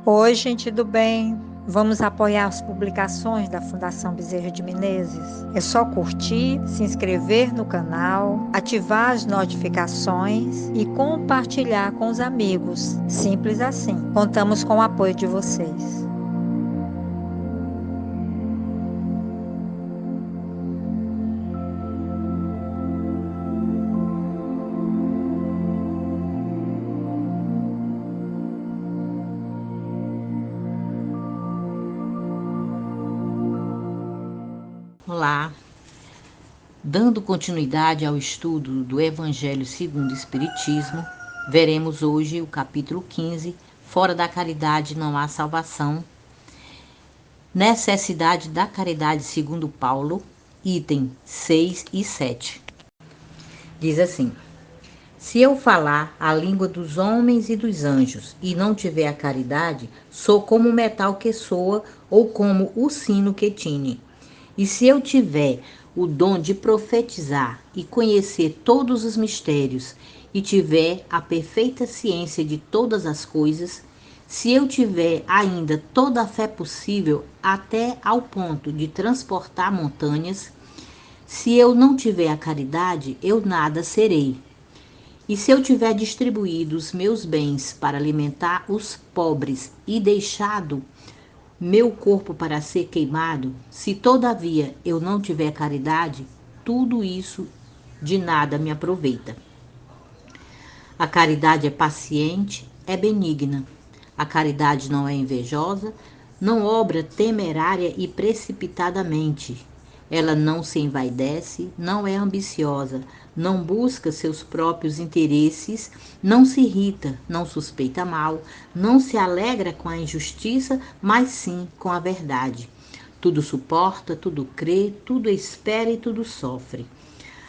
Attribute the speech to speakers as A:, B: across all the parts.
A: Oi, gente do bem. Vamos apoiar as publicações da Fundação Bezerra de Menezes? É só curtir, se inscrever no canal, ativar as notificações e compartilhar com os amigos. Simples assim. Contamos com o apoio de vocês.
B: Olá, dando continuidade ao estudo do Evangelho segundo o Espiritismo, veremos hoje o capítulo 15, Fora da caridade não há salvação, necessidade da caridade segundo Paulo, item 6 e 7. Diz assim: se eu falar a língua dos homens e dos anjos e não tiver a caridade, sou como o metal que soa ou como o sino que tine. E se eu tiver o dom de profetizar e conhecer todos os mistérios e tiver a perfeita ciência de todas as coisas, se eu tiver ainda toda a fé possível até ao ponto de transportar montanhas, se eu não tiver a caridade, eu nada serei. E se eu tiver distribuído os meus bens para alimentar os pobres e deixado meu corpo para ser queimado, se todavia eu não tiver caridade, tudo isso de nada me aproveita. A caridade é paciente, é benigna. A caridade não é invejosa, não obra temerária e precipitadamente. Ela não se envaidece, não é ambiciosa, não busca seus próprios interesses, não se irrita, não suspeita mal, não se alegra com a injustiça, mas sim com a verdade. Tudo suporta, tudo crê, tudo espera e tudo sofre.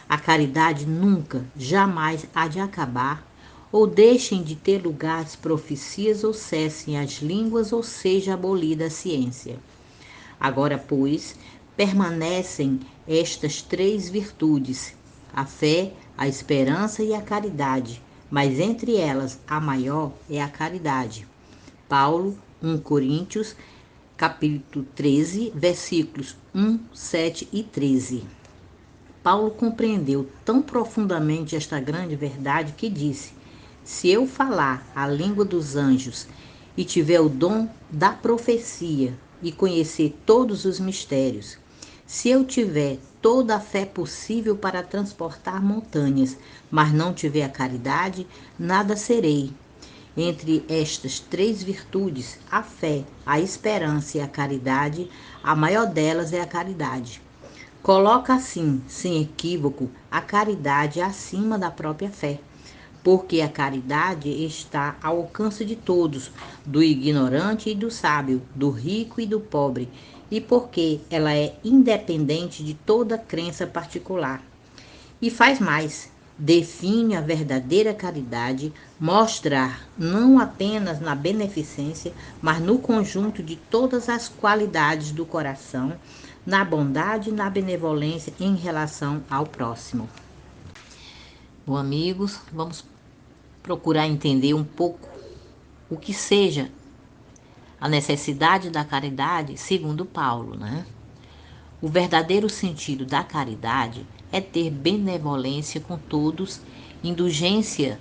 B: A caridade nunca, jamais há de acabar, ou deixem de ter lugar as profecias, ou cessem as línguas, ou seja abolida a ciência. Agora, pois, permanecem estas três virtudes: a fé, a esperança e a caridade, mas entre elas a maior é a caridade. Paulo, 1 Coríntios, capítulo 13, versículos 1, 7 e 13. Paulo compreendeu tão profundamente esta grande verdade que disse: se eu falar a língua dos anjos e tiver o dom da profecia e conhecer todos os mistérios, se eu tiver toda a fé possível para transportar montanhas, mas não tiver a caridade, nada serei. Entre estas três virtudes, a fé, a esperança e a caridade, a maior delas é a caridade. Coloca assim, sem equívoco, a caridade acima da própria fé, porque a caridade está ao alcance de todos, do ignorante e do sábio, do rico e do pobre, e porque ela é independente de toda crença particular. E faz mais, define a verdadeira caridade, mostrar não apenas na beneficência, mas no conjunto de todas as qualidades do coração, na bondade e na benevolência em relação ao próximo. Bom, amigos, vamos procurar entender um pouco o que seja a necessidade da caridade segundo Paulo, né? O verdadeiro sentido da caridade é ter benevolência com todos, indulgência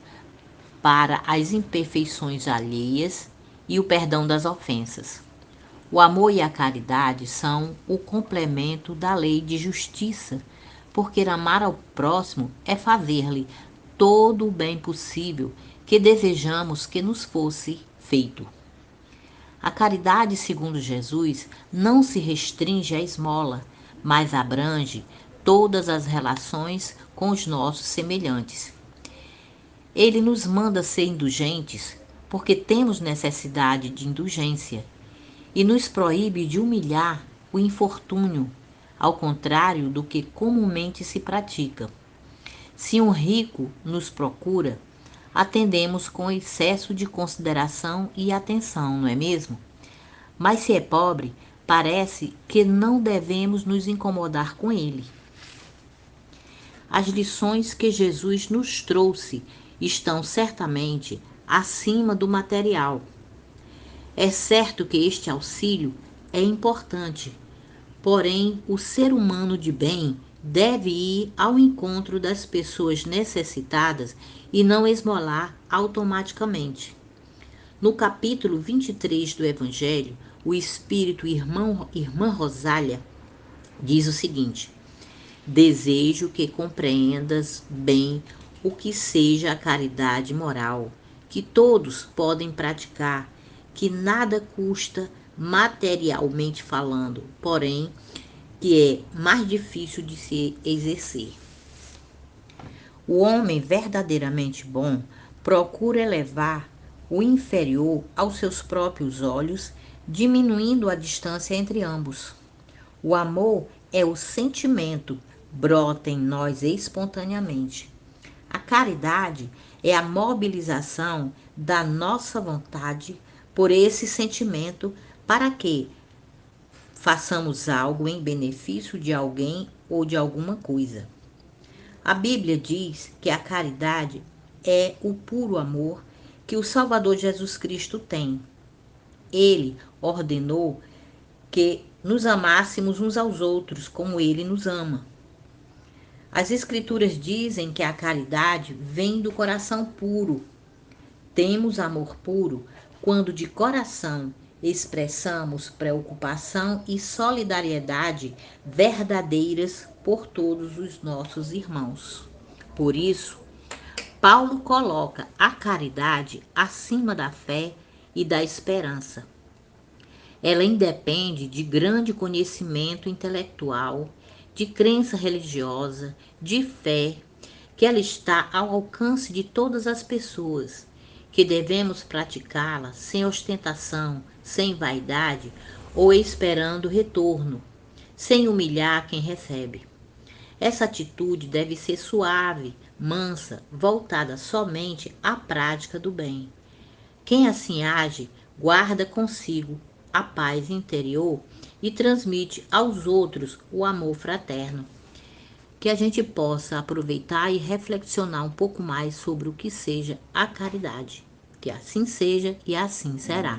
B: para as imperfeições alheias e o perdão das ofensas. O amor e a caridade são o complemento da lei de justiça, porque amar ao próximo é fazer-lhe todo o bem possível que desejamos que nos fosse feito. A caridade, segundo Jesus, não se restringe à esmola, mas abrange todas as relações com os nossos semelhantes. Ele nos manda ser indulgentes porque temos necessidade de indulgência e nos proíbe de humilhar o infortúnio, ao contrário do que comumente se pratica. Se um rico nos procura, atendemos com excesso de consideração e atenção, não é mesmo? Mas se é pobre, parece que não devemos nos incomodar com ele. As lições que Jesus nos trouxe estão certamente acima do material. É certo que este auxílio é importante, porém, o ser humano de bem deve ir ao encontro das pessoas necessitadas e não esmolar automaticamente. No capítulo 23 do Evangelho, o Espírito Irmã Rosália diz o seguinte: desejo que compreendas bem o que seja a caridade moral, que todos podem praticar, que nada custa materialmente falando, porém que é mais difícil de se exercer. O homem verdadeiramente bom procura elevar o inferior aos seus próprios olhos, diminuindo a distância entre ambos. O amor é o sentimento, brota em nós espontaneamente. A caridade é a mobilização da nossa vontade por esse sentimento para que façamos algo em benefício de alguém ou de alguma coisa. A Bíblia diz que a caridade é o puro amor que o Salvador Jesus Cristo tem. Ele ordenou que nos amássemos uns aos outros como ele nos ama. As Escrituras dizem que a caridade vem do coração puro. Temos amor puro quando de coração expressamos preocupação e solidariedade verdadeiras por todos os nossos irmãos. Por isso, Paulo coloca a caridade acima da fé e da esperança. Ela independe de grande conhecimento intelectual, de crença religiosa, de fé, que ela está ao alcance de todas as pessoas, que devemos praticá-la sem ostentação, sem vaidade ou esperando retorno, sem humilhar quem recebe. Essa atitude deve ser suave, mansa, voltada somente à prática do bem. Quem assim age, guarda consigo a paz interior e transmite aos outros o amor fraterno. Que a gente possa aproveitar e reflexionar um pouco mais sobre o que seja a caridade. Que assim seja e assim será.